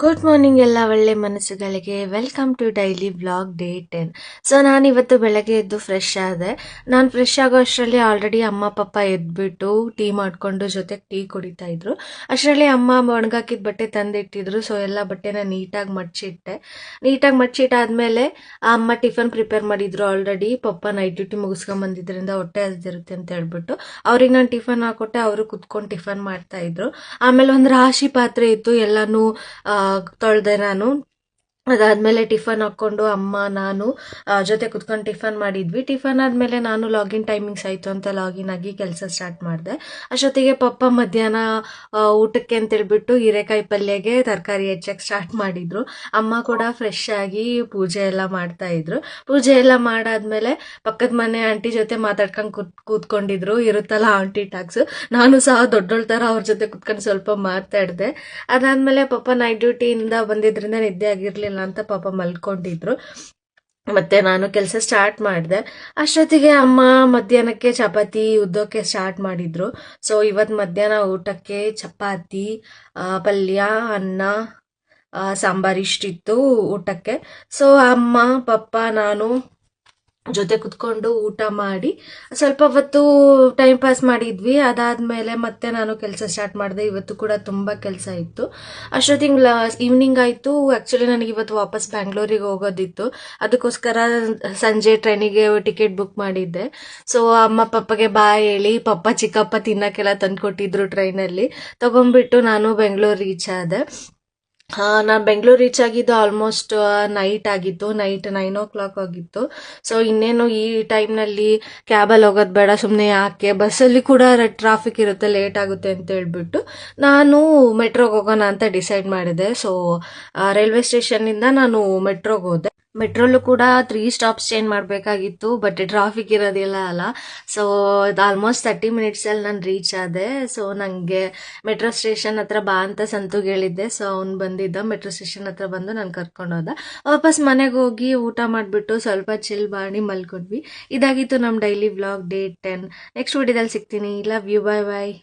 Good morning ಎಲ್ಲ ಒಳ್ಳೆ ಮನಸ್ಸುಗಳಿಗೆ. Welcome to daily vlog day 10. So ನಾನಿವತ್ತು ಬೆಳಗ್ಗೆ ಎದ್ದು ಫ್ರೆಶ್ ಆದೆ. ನಾನು ಫ್ರೆಶ್ ಆಗೋ ಅಷ್ಟರಲ್ಲಿ ಆಲ್ರೆಡಿ ಅಮ್ಮ ಪಪ್ಪ ಎದ್ಬಿಟ್ಟು ಟೀ ಮಾಡಿಕೊಂಡು ಜೊತೆಗೆ ಟೀ ಕುಡಿತಾ ಇದ್ರು. ಅಷ್ಟರಲ್ಲಿ ಅಮ್ಮ ಒಣಗಾಕಿದ ಬಟ್ಟೆ ತಂದಿಟ್ಟಿದ್ರು. ಸೊ ಎಲ್ಲ ಬಟ್ಟೆನ ನೀಟಾಗಿ ಮಡ್ಚಿಟ್ಟಾದ್ಮೇಲೆ ಅಮ್ಮ ಟಿಫನ್ ಪ್ರಿಪೇರ್ ಮಾಡಿದ್ರು. ಆಲ್ರೆಡಿ ಪಪ್ಪ ನೈಟ್ ಡ್ಯೂಟಿ ಮುಗಿಸ್ಕೊಂಡ್ ಹೊಟ್ಟೆ ಹಸ್ದಿರುತ್ತೆ ಅಂತ ಹೇಳ್ಬಿಟ್ಟು ಅವ್ರಿಗೆ ನಾನು ಟಿಫನ್ ಹಾಕೊಟ್ಟೆ. ಅವರು ಕುತ್ಕೊಂಡು ಟಿಫನ್ ಮಾಡ್ತಾ ಇದ್ರು. ಆಮೇಲೆ ಒಂದು ರಾಶಿ ಪಾತ್ರೆ ಇತ್ತು, ಎಲ್ಲಾನು ತೊಳೆದೆ ನಾನು. ಅದಾದ್ಮೇಲೆ ಟಿಫನ್ ಹಾಕ್ಕೊಂಡು ಅಮ್ಮ ನಾನು ಜೊತೆ ಕುತ್ಕೊಂಡು ಟಿಫನ್ ಮಾಡಿದ್ವಿ. ಟಿಫನ್ ಆದಮೇಲೆ ನಾನು ಲಾಗಿನ್ ಟೈಮಿಂಗ್ಸ್ ಆಯಿತು ಅಂತ ಲಾಗಿನ್ ಆಗಿ ಕೆಲಸ ಸ್ಟಾರ್ಟ್ ಮಾಡಿದೆ. ಅಷ್ಟೊತ್ತಿಗೆ ಪಪ್ಪ ಮಧ್ಯಾಹ್ನ ಊಟಕ್ಕೆ ಅಂತೇಳ್ಬಿಟ್ಟು ಹೀರೆಕಾಯಿ ಪಲ್ಯಗೆ ತರಕಾರಿ ಹೆಚ್ಚಕ್ಕೆ ಸ್ಟಾರ್ಟ್ ಮಾಡಿದ್ರು. ಅಮ್ಮ ಕೂಡ ಫ್ರೆಶ್ ಆಗಿ ಪೂಜೆ ಎಲ್ಲ ಮಾಡ್ತಾ ಇದ್ರು. ಪೂಜೆ ಎಲ್ಲ ಮಾಡಾದ್ಮೇಲೆ ಪಕ್ಕದ ಮನೆ ಆಂಟಿ ಜೊತೆ ಮಾತಾಡ್ಕೊಂಡು ಕೂತ್ಕೊಂಡಿದ್ರು. ಇರುತ್ತಲ್ಲ ಆಂಟಿ ಟಾಕ್ಸ್, ನಾನು ಸಹ ದೊಡ್ಡೋಳ ಥರ ಅವ್ರ ಜೊತೆ ಕುತ್ಕೊಂಡು ಸ್ವಲ್ಪ ಮಾತಾಡಿದೆ. ಅದಾದ್ಮೇಲೆ ಪಪ್ಪ ನೈಟ್ ಡ್ಯೂಟಿಯಿಂದ ಬಂದಿದ್ರಿಂದ ನಿದ್ದೆ ಆಗಿರ್ಲಿಲ್ಲ ಅಂತ ಪಾಪ ಮಲ್ಕೊಂಡಿದ್ರು. ಮತ್ತೆ ನಾನು ಕೆಲಸ ಸ್ಟಾರ್ಟ್ ಮಾಡಿದೆ. ಅಷ್ಟೊತ್ತಿಗೆ ಅಮ್ಮ ಮಧ್ಯಾಹ್ನಕ್ಕೆ ಚಪಾತಿ ಉದ್ದೋಕೆ ಸ್ಟಾರ್ಟ್ ಮಾಡಿದ್ರು. ಸೊ ಇವತ್ತು ಮಧ್ಯಾಹ್ನ ಊಟಕ್ಕೆ ಚಪಾತಿ, ಪಲ್ಯ, ಅನ್ನ, ಸಾಂಬಾರ್ ಇಷ್ಟಿತ್ತು ಊಟಕ್ಕೆ. ಸೊ ಅಮ್ಮ ಪಪ್ಪ ನಾನು ಜೊತೆ ಕುತ್ಕೊಂಡು ಊಟ ಮಾಡಿ ಸ್ವಲ್ಪ ಹೊತ್ತು ಟೈಮ್ ಪಾಸ್ ಮಾಡಿದ್ವಿ. ಅದಾದ್ಮೇಲೆ ಮತ್ತೆ ನಾನು ಕೆಲಸ ಸ್ಟಾರ್ಟ್ ಮಾಡಿದೆ. ಇವತ್ತು ಕೂಡ ತುಂಬ ಕೆಲಸ ಇತ್ತು. ಅಷ್ಟೊತ್ತಿಗೆ ಈವ್ನಿಂಗ್ ಆಯಿತು. ಆ್ಯಕ್ಚುಲಿ ನನಗೆ ಇವತ್ತು ವಾಪಸ್ ಬ್ಯಾಂಗ್ಳೂರಿಗೆ ಹೋಗೋದಿತ್ತು. ಅದಕ್ಕೋಸ್ಕರ ಸಂಜೆ ಟ್ರೈನಿಗೆ ಟಿಕೆಟ್ ಬುಕ್ ಮಾಡಿದ್ದೆ. ಸೊ ಅಮ್ಮ ಪಪ್ಪಗೆ ಬಾಯ್ ಹೇಳಿ ಪಪ್ಪ ಚಿಕ್ಕಪ್ಪ ತಿನ್ನೋಕ್ಕೆಲ್ಲ ತಂದುಕೊಟ್ಟಿದ್ರು. ಟ್ರೈನಲ್ಲಿ ತಗೊಂಡ್ಬಿಟ್ಟು ನಾನು ಬೆಂಗಳೂರು ರೀಚ್ ಆದೆ. ನಾನು ಬೆಂಗಳೂರು ರೀಚ್ ಆಗಿದ್ದು ಆಲ್ಮೋಸ್ಟ್ ನೈಟ್ ಆಗಿತ್ತು. ನೈಟ್ 9 o'clock ಆಗಿತ್ತು. ಸೊ ಇನ್ನೇನು ಈ ಟೈಮ್ನಲ್ಲಿ ಕ್ಯಾಬಲ್ಲಿ ಹೋಗೋದು ಬೇಡ, ಸುಮ್ಮನೆ ಯಾಕೆ, ಬಸ್ಸಲ್ಲಿ ಕೂಡ ಟ್ರಾಫಿಕ್ ಇರುತ್ತೆ, ಲೇಟ್ ಆಗುತ್ತೆ ಅಂತ ಹೇಳ್ಬಿಟ್ಟು ನಾನು ಮೆಟ್ರೋಗೆ ಹೋಗೋಣ ಅಂತ ಡಿಸೈಡ್ ಮಾಡಿದೆ. ಸೊ ರೈಲ್ವೆ ಸ್ಟೇಷನ್ನಿಂದ ನಾನು ಮೆಟ್ರೋಗೆ ಹೋದೆ. ಮೆಟ್ರೋಲ್ಲೂ ಕೂಡ 3 stops ಚೇಂಜ್ ಮಾಡಬೇಕಾಗಿತ್ತು, ಬಟ್ ಟ್ರಾಫಿಕ್ ಇರೋದಿಲ್ಲ ಅಲ್ಲ. ಸೊ ಇದು ಆಲ್ಮೋಸ್ಟ್ 30 minutesಲ್ಲಿ ನಾನು ರೀಚ್ ಆದೆ. ಸೊ ನನಗೆ ಮೆಟ್ರೋ ಸ್ಟೇಷನ್ ಹತ್ರ ಬಾ ಅಂತ ಸಂತುಗೆ ಹೇಳಿದ್ದೆ. ಸೊ ಅವ್ನು ಬಂದಿದ್ದ, ಮೆಟ್ರೋ ಸ್ಟೇಷನ್ ಹತ್ರ ಬಂದು ನಾನು ಕರ್ಕೊಂಡೋದ. ವಾಪಸ್ ಮನೆಗೆ ಹೋಗಿ ಊಟ ಮಾಡಿಬಿಟ್ಟು ಸ್ವಲ್ಪ ಚಿಲ್ ಮಾಡಿ ಮಲ್ಕೊಂಡ್ವಿ. ಇದಾಗಿತ್ತು ನಮ್ಮ ಡೈಲಿ ವ್ಲಾಗ್ ಡೇ 10. ನೆಕ್ಸ್ಟ್ ವಿಡಿಯೋದಲ್ಲಿ ಸಿಗ್ತೀನಿ. Love you, bye bye.